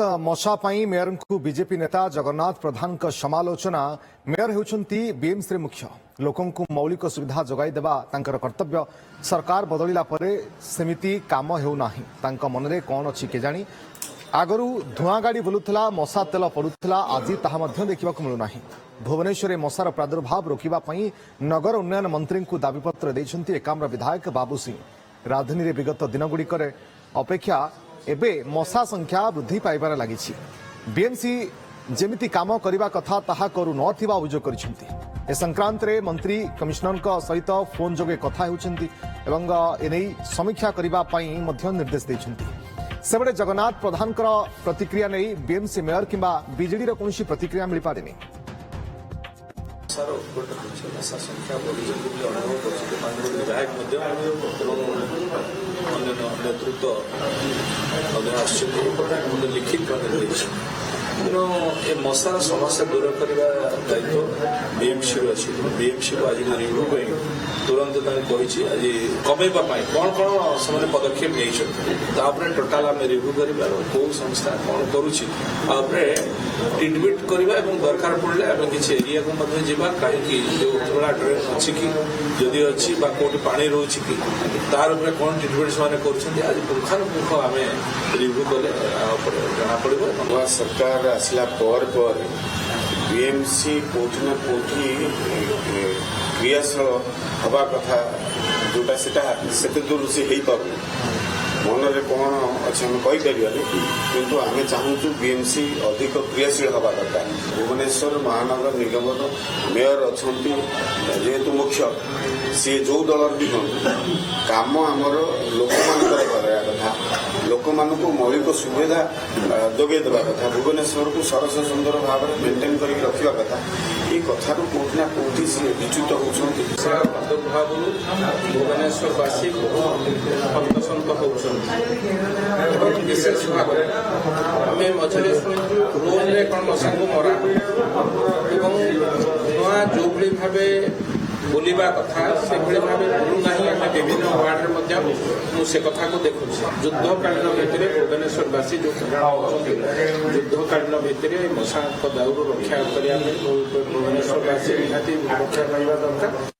मशा पाई mayor को BJP नेता जगन्नाथ प्रधान का समालोचना। मेयर होउछंती बीएमसी मुख्य लोकों को मौलिक सुविधा जोगाई देबा तांकर कर्तव्य। सरकार बदलिला परे सेमिति काम हेउनाही। तांका मनरे कोन अछि केजानी। आगरू धुआं गाड़ी बुलुथला मशा तेल पड़ुथला आज ताहा मध्य देखिबाकू मिलुनाही। भुवनेश्वर मशार प्रादुर्भाव रोकिबा पई नगर उन्नयन मंत्री को दाबीपत्र दैछंती एकाम्र विधायक बाबू सिंह। राजधानी रे विगत दिनगुड़िकर अपेक्षा एबे मशा संख्या वृद्धि पाइबार लागिछि। बीएमसी जेमिति काम करिबा कथा ताहा करू नथिबा अभियोग करिसेंती। ए संक्रांत रे मंत्री कमिश्नर सहित फोन जोगे कथा हेउछंती एवं एनै समीक्षा करिबा पई मध्य निर्देश दैछंती। सेबडे जगन्नाथ प्रधान प्रतिक्रिया नै बीएमसी मेयर किंबा बीजेडी रो कोनोसी प्रतिक्रिया मिल पारेनी। संख्या विधायक नेतृत्व लिखित मशार समस्या दूर करने दायित्व बीएमसी अच्छी। बीएमसी को आज रिव्यू तुरंत आज कमेवा कौन कौन से पदक्षेप नहीं टोटाल आम रिव्यू करवा कौ संस्था कौन करुच्ची ट्रिटमेंट करवा दरकार पड़े आम किसी एरिया को जावा कहीं जो उतला ड्रेन अच्छी कि जदि अच्छी कौट पा रोच कि तार कौन ट्रिटमेंट से आज पुंखानुपुंख आम रिव्यू कले जना पड़। सरकार आसला पर बीएमसी कोठी ना कोठी क्रियाशील हवा कथा जोटा से दूर से हो पार मन में कौन अच्छे आम कहीपर किंतु आम चाहूँ बीएमसी अधिक क्रियाशील हवा दरकार। भुवनेश्वर महानगर निगम मेयर अच्छा जेहेतु मुख्य सी जो दल भी हूँ काम आमर लोक मान कथा लोक मान मौलिक सुविधा जोगे देवा कथा भुवनेश्वर को सरस सुंदर भाव में मेन्टेन कर रखा कथा ये कथार कौटि ना कौटि सी विच्युत होती। प्रादुर्भाव भुवनेश्वरवासी हस्तसंत होती विशेष भाव आम मझे शुणु रोड कौन मशा को मरा धुआं जो भाव बुलवा कथा से भाव बुलूना आम विभिन्न वार्ड से कथा को देखुँ युद्धकालीन भितर भुवनेश्वरवासी जो युद्धकालीन भितर मशा दाउर रक्षा करने भुवनेश्वरवासी निहाती रक्षा पाइबा दरकार।